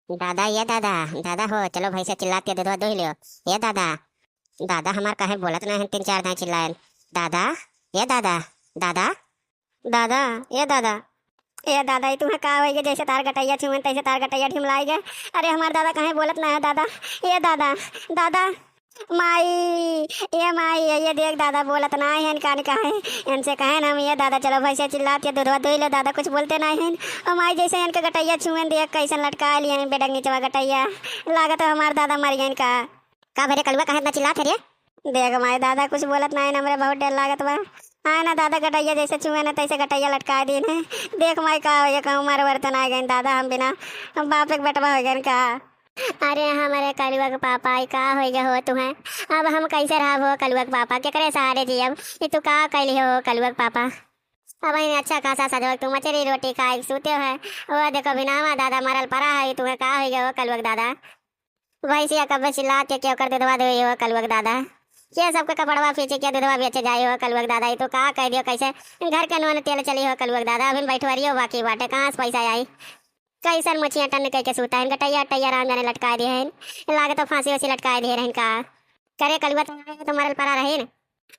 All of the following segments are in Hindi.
दादा ये दादा। दादा हो चलो भाई से चिल्ला के दे दो दो ही लियो। ये दादा। दादा हमार काहे बोलत नहीं तीन चार दाई चिल्लाए। दादा। ये दादा। दादा। दादा। ये दादा। ये दादा ये तुम्हें का होइगे जैसे तार गटैया छुएं तैसे तार गटैया ढिमलाई गए। अरे हमार दादा काहे बोलत ना है दादा। ये दादा। दादा। माई। ये माई ये देख दादा बोलत ना है कान काहे। इनसे कहे ना हम ये दादा चलो भाई से चिल्लात के दूधवा दो लो दादा कुछ बोलते नहीं हैं। और माई जैसे इनके गटैया छुएं देख कैसन लटका लिए बेडक नीचवा गटैया। लागत है हमार दादा मर गए का भरे कलुआ काहे इतना चिल्लात है रे। देख माई दादा कुछ बोलत नहीं हमरे बहुत डर लागत बा। आए ना दादा गटैया जैसे छुए ना तैसे गटैया लटका दी ने। देख माई का हो कहूँ मारे बर्तन आ गए दादा हम बिना हम बाप एक बेटवा हो गए का। अरे हमारे कलुआ के पापा ई का हो गया हो तुम्हें। अब हम कैसे रहा हो कलुआ के पापा के करे सहारे जी अब ये तू का कैली हो कलुआ के पापा। अब इन्हें अच्छा खासा सजो तुम मछली रोटी खाए सूते है। वो देखो बिनावा दादा मरल पड़ा है तुम्हें का हो गया हो कलुआ के दादा। वैसे कब चिल्ला के क्यों कर दे दवा दो हो कलुआ के दादा। ये सबके कपड़वा पीछे क्या दूधवा भी अच्छे जाए हो कलुआ के दादा ये तो का कह दियो कैसे घर के नोन तेल चली हो कलुआ के दादा अभी बैठवरियो बाकी बाटे कहाँ से पैसा आई। कैसन मछियाँ टन कह के सूता है गटैया टैया राम जाने लटका दिए हैं लागे तो फांसी वैसी लटका दिए रहन का। करे कलुआ तो मरल पड़ा रहे।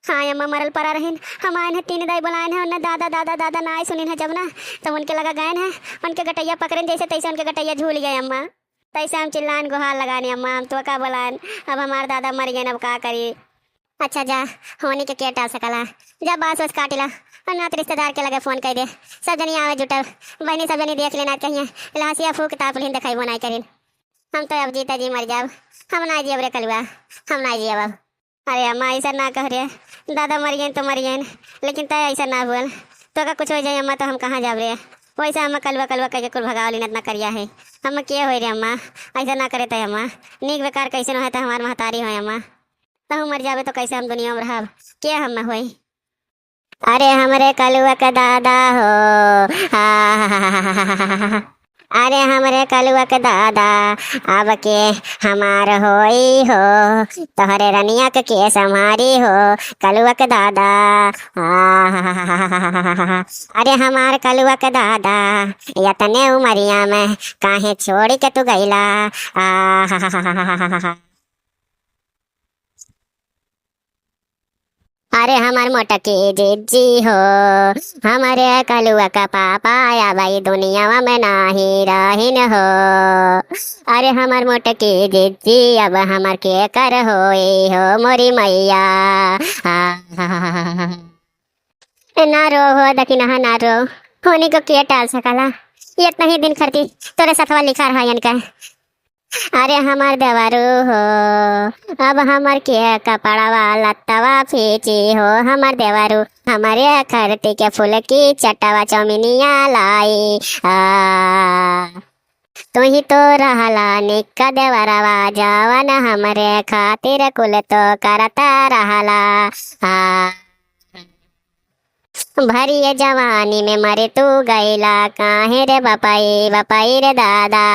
हाँ अम्मा मरल पड़ा रहे। हम आए हैं तीन दाई बुलाए हैं उन्हें दादा दादा दादा ना आए सुनी है जब ना तो उनके लगा गए हैं उनके गटैया पकड़े जैसे तैसे उनके गटैया झूल गए अम्मा। तैसे हम चिल्लान गुहार लगाने अम्मा हम तो का बुलान अब हमारे दादा मर गए अब का करी। अच्छा जा होने के क्या टाल सकला। जा बास वास काटिला और नात रिश्तेदार के लगे फोन कर दे सब जनी आवे जुटल बहनी सब जनी देख लेना कहिए लासिया फूक ताप लिन दिखाई वो नहीं करिन। हम तो अब जीता जी मर जाब हम ना जियब रे कलुआ हम ना जियब अब। अरे अम्मा ऐसा ना कह रे दादा मर गए तो मर गए लेकिन तय ऐसा ना बोल तो का कुछ हो जाए अम्मा तो हम कहाँ जाब रे। वैसा हम कलुआ कलुआ कह के कुल भगाव लिन इतना करिया है हम के हो रे अम्मा ऐसा ना करे तय अम्मा नीक बेकार कैसे न है तो हमार महतारी हो अम्मा तो मर जावे तो कैसे हम दुनिया में रहब क्या हम में होई। अरे हमरे कलुआ के दादा हो हा। अरे हमरे कलुआ के दादा अब के हमार होई हो तोहरे रनिया के संहारी हो कलुआ के दादा हा। अरे हमार कलुआ के दादा यतने उमरिया में काहे छोड़ के तू गईला आ। अरे हमार मोटकी जिज्जी हो हमारे कलुआ का पापा या भाई दुनिया में नाही रहीन हो। अरे हमार मोटकी जिज्जी अब हमार के कर होई हो मोरी मैया ना रो हो दकिना ना रो होने को क्या टाल सकला ये इतना ही दिन खर्ची तोरे सथवा लिखा रहा इनका। अरे हमार देवरू हो अब हमार के कपड़वा लत्तवा फीची हो हमार देवरू हमारे खरती के फूल की चटवा चौमिनिया लाई तू ही तो रहला निक्का देवरवा जवन हमरे खातिर कुल तो करता रहला भरी जवानी में मरे तू गईला काहे रे बपाई बपाई रे दादा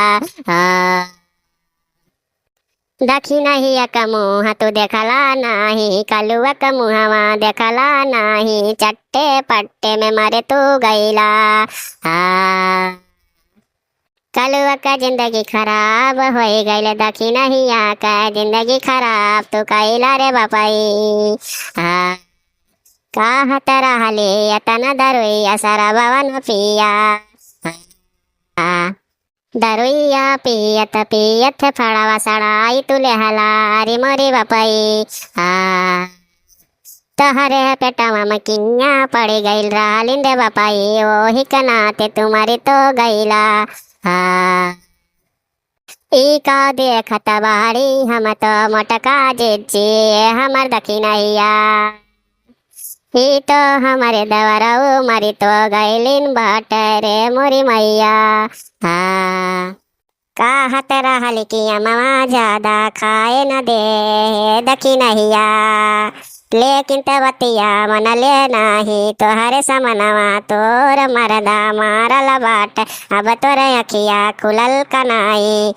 दखी नहीं का मुँह तो देखला नहीं कलुआ का मुँहवा देखला नहीं चट्टे पट्टे में मरे तू गईला कलुआ का जिंदगी खराब हो गई दखी नहीं का जिंदगी खराब तो कैला रे बापाई कहत रहले यतना दरुइया सारा बवन पिया दरुइया पियत पियत फड़ावा सड़ाई तुले हलारी मोरी बापाई तहरे पेटवा में किन्या पड़ी गईल रालिंदे बापाई ओही कनाते तुम्हारी तो गईला ई का देखत बाड़ी हम तो मोटका जिज्जी हमर दखिनैया ही तो हमारे दवरऊ मरी तो गैलिन बटरे मोरी मैया कहत रहल कि अम्मा ज्यादा खाए न दे दखी नहिया लेकिन तबतिया मन ले नाही तोहरे समनवा तोर मरदा मारल बाट अब तोर अखिया खुलल कनाई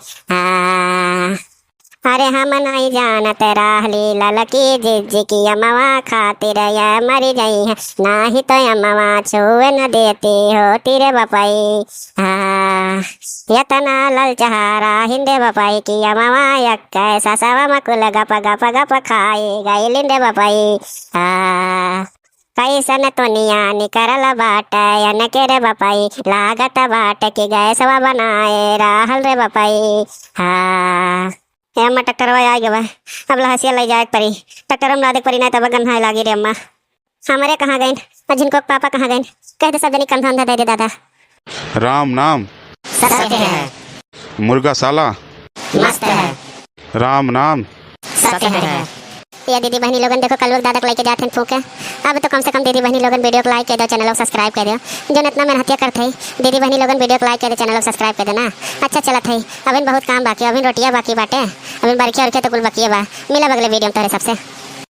अरे हम नहीं जानत रहली ललकी जिज्जी की अम्मा खातिर या मरी गई है नाही तो अम्मा छुए न देती हो तेरे बपाई यतना ललचहारा हिंदे बपाई किया मामा यक्का सासावा मकुल गप गप गप खाए गई लिंदे बपाई कैसन तोनिया निकरल बाट यन के रे बपाई लागत बाट की गैसवा बनाए राहल रे बपाई अम्मा ट्रैक्टरवा आ गया अब लहसिया ले जाए परी ट्रैक्टर हम लादे परी नहीं तब गन्हाए लागी रे अम्मा हमारे कहाँ गए जिनको पापा कहाँ गए कह दे सब जनी कंधा अंधा दे दे दादा राम नाम सत्य है मुर्गा साला मस्त है राम नाम सत्य है ये दीदी बहनी लोगन देखो कल लोग दादा को लेके जाते हैं फूके अब तो कम से कम दीदी बहनी लोगन वीडियो को लाइक कर दो चैनल को सब्सक्राइब कर दो जो इतना मेहनतिया करते हैं दीदी बहनी लोगन वीडियो को लाइक कर दो चैनल को सब्सक्राइब कर देना अच्छा चला था अभी बहुत काम बाकी अभी रोटियां बाकी बाटे अभी बरखी और के तो कुल बाकी बा मिला अगले वीडियो में तेरे सबसे